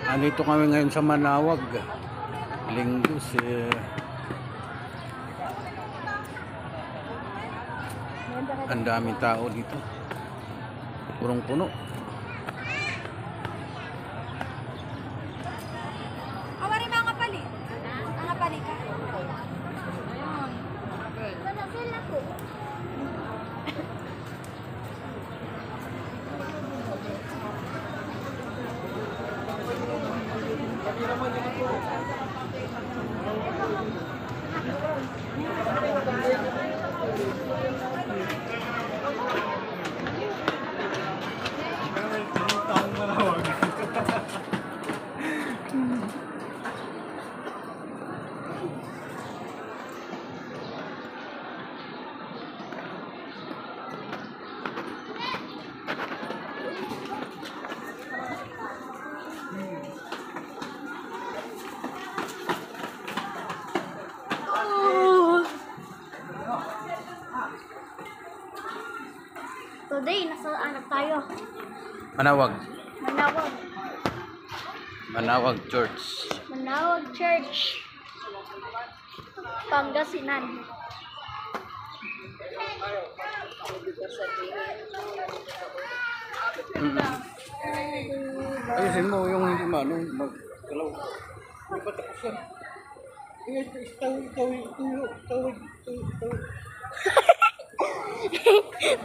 Andito kami ngayon sa Manawag. Linggo ang daming tao dito. Punong-puno. Awari mga pali. Mga pali ka. Today, nasa anak tayo. Manawag. Manawag. Manawag Church. Manawag Church. Pangasinan. Ayusin mo yung hindi magkalaw. Hindi pa tapos yan.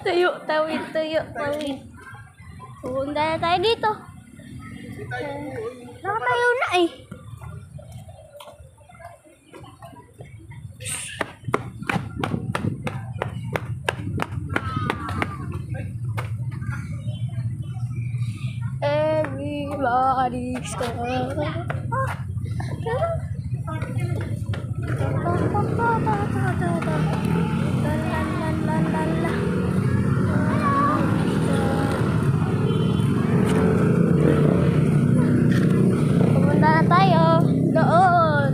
Tuyo, tawid, tuyo, tawid. Pupunta na tayo dito. Nakatayo na eh. Everybody's gonna... Pupunta na tayo doon.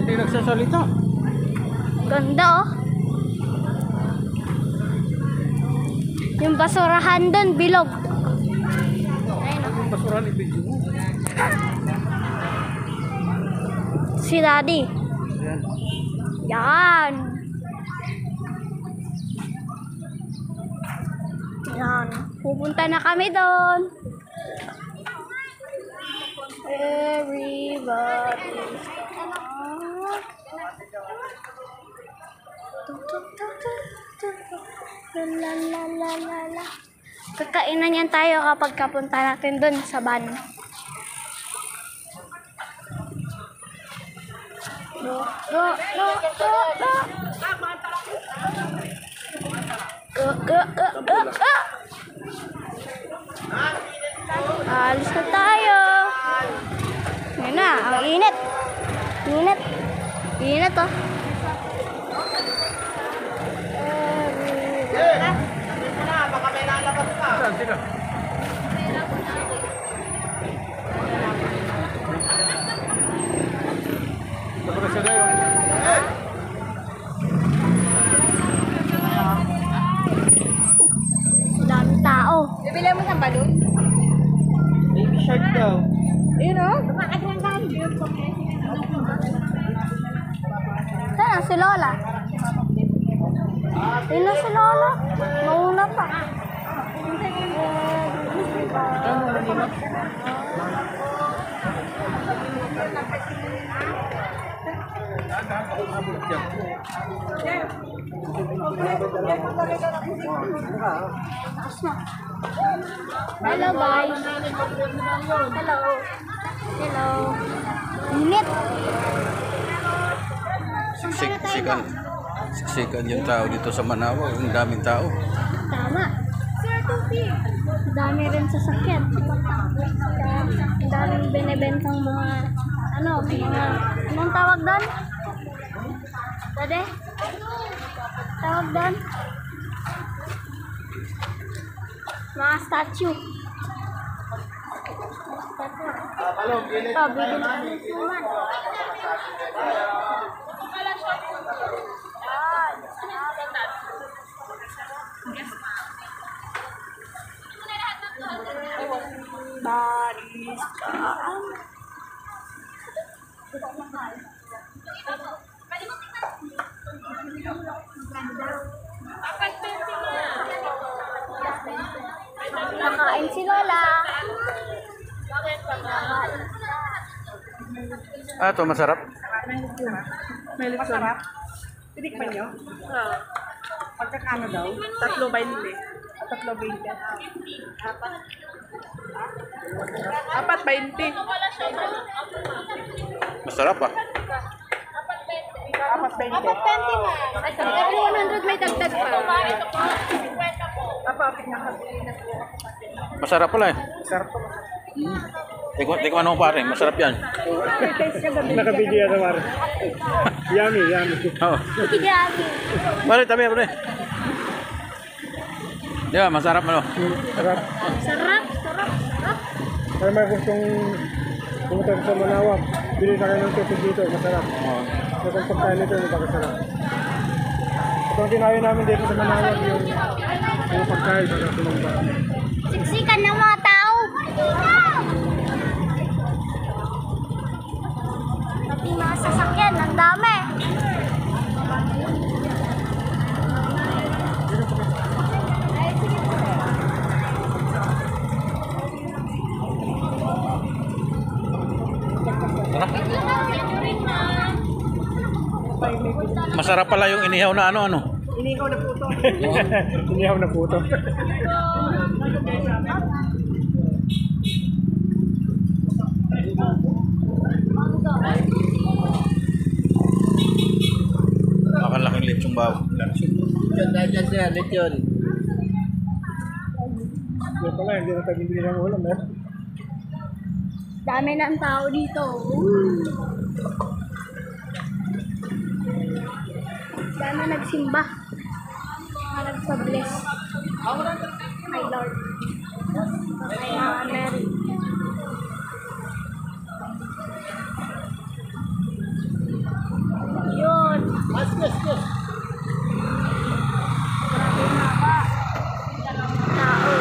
Hindi nagsasalita. Ganda oh. Yung basurahan doon, bilog. Ayun oh. Ang basurahan i-video mo. Si Daddy. Yan. Yan. Yan. Pupunta na kami doon. Everybody's la la la la la. Kakainan yan tayo kapag kapunta natin doon sa van. Go, go, go, go, go. Go, go, go, go, go. Alis na tayo. Ngayon na, ang init. Init. Init oh. Saan sila? Tapos sila yung... Daming tao. Bibili mo ng balon? Baby shark daw. Ayun o. Lumakad ng balon. Saan si Lola? Sino si Lola? Mauna pa. Hello guys. Hello. Hello. Init. Siksikan yung tao dito sa Manawag. Ang daming tao. Tama. Dami rin sasakyan. Daming binibentang mga anong tawag doon? Dade? Tawag doon? Mga statue. Oh, bigyan natin suman. Baris ka. Nakain si Lola. Ah, ito masarap. May lechon. Tinikman nyo? Oo. Pagkakano daw? 3.20. 3.20. Apat 20. Masarap ah. Apat 20. Every 100 may dagdag pa. Apat na kasi. Masarap pala eh. Sarap po. Tikman mo pare, masarap yan. Nakabidyo yan naman. Yummy, yummy. Oo. Grabe. Pare, tabi pare. Di ba, masarap ano? Sarap. Sarap, sarap, sarap. Kaya may gustong pumunta sa Manawag. Bili na kayo ng tubig dito, masarap. Oo. Masarap pagkain nito, napakasarap. Itong tinayo namin dito sa Manawag yung pagkain sa sinumba. Siksikan ng mga tao. Pati mga sasakyan, ang dami. Masarap pala yung inihaw na ano. Inihaw na puto. Inihaw na puto. Makalaking lechong bawo. Dyan siya, lechon. Yung pala, hindi na tayo bibili ng ulam eh. Dami ng tao dito. Dami nagsimba. Mga nagpa-bless. My Lord. My Mary. Yun. Tao.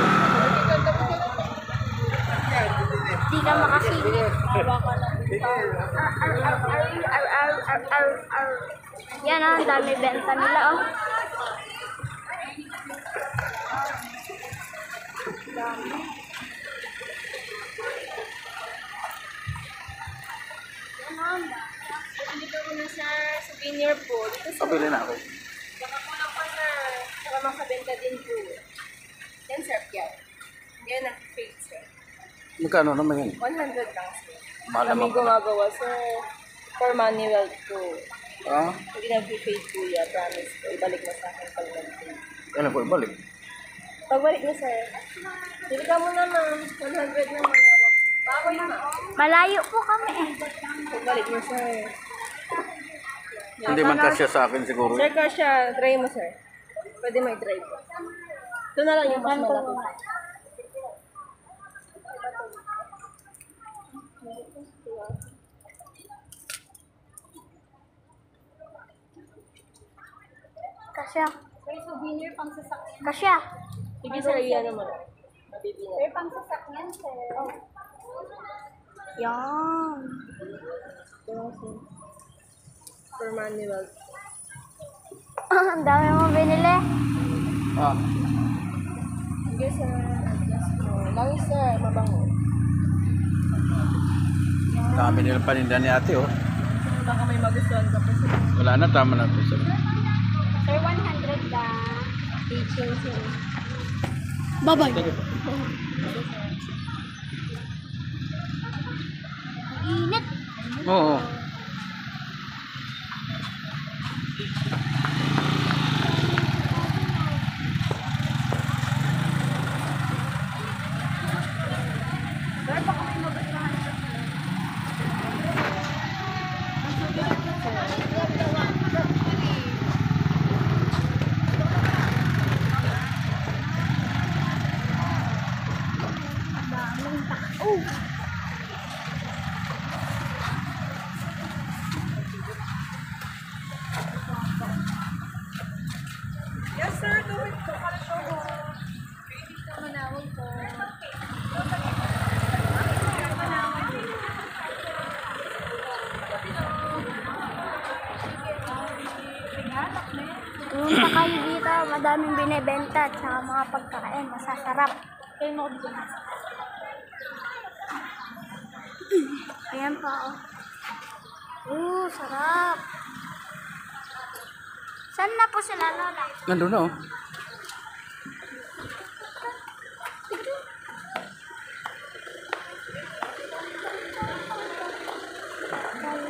Di ka makasingit. Yan ah, ang dami benta nila oh. Dito muna sa souvenir po. Dito sa Pabili na ako. baka kulang pa sir. Saka makabenta din po. Yan sir, yan. Yan ang fake sir. Magkano naman yan? 100 lang sir. Mahal Kami naman. gumagawa sir. For manual po. Ah, Hindi nag-fake po yan. Promise po. Ibalik mo sa akin pag nag-fake. yan po, balik. Pagbalik mo sir. Dili ka muna ma'am. 100 naman. Baboy na. Malayo po kami eh. Pagbalik mo sir. Hindi man kasya sa akin siguro. Sir, kasha. Try mo sir. Pwede may try po. Ito na lang yung mas malaki. Kasya. May souvenir pang sasakyan. Kasya. Sige sir, iyan naman. Mabibili. Sir, pang sasakyan sir. Oh. Yan. For manual. Ang dami mo binili. Ah, Sige sir. Langis sir, mabango. dami nila paninda ni ate oh. Baka may magustuhan ka pa sir. Wala na, tama na po sir. Sir, 100 ka. Teaching sir. Bye-bye. Init. Oo. dito, madaming binibenta at saka mga pagkain, masasarap. Kayo mo ayan pa, oh. Sarap. Saan na po sila, Lola? Nandun na, oh.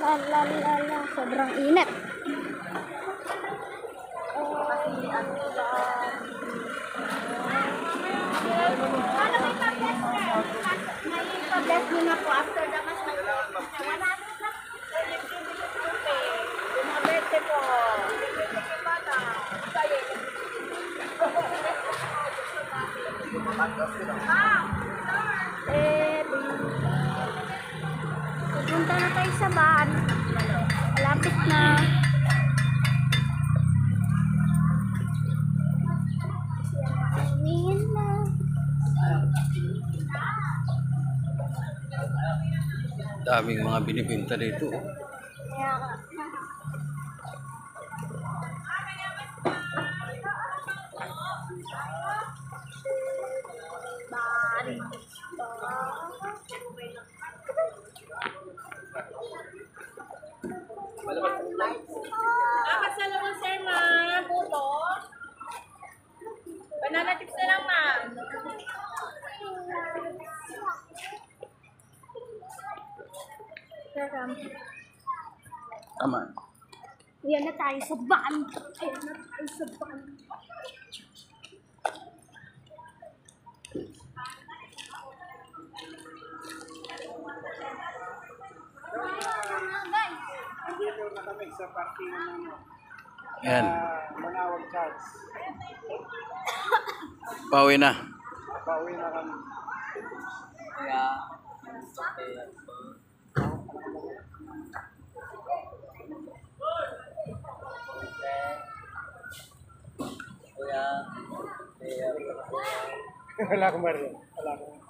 La, sobrang init. Pa-bless mo na po after the mas pupunta na tayo sa van. Malapit na. Umihin na. Daming mga binibenta dito, oh. Kaya ka. Kasala mo, sir, ma'am. Puto. Banana chips na lang, ma'am. Tama. Ayan na tayo sa van. Ayan na tayo sa van. Dito na kami sa parking ng Yan. Manawag Chats. Pauwi na. Pauwi na kami. Wala akong baril. Wala akong.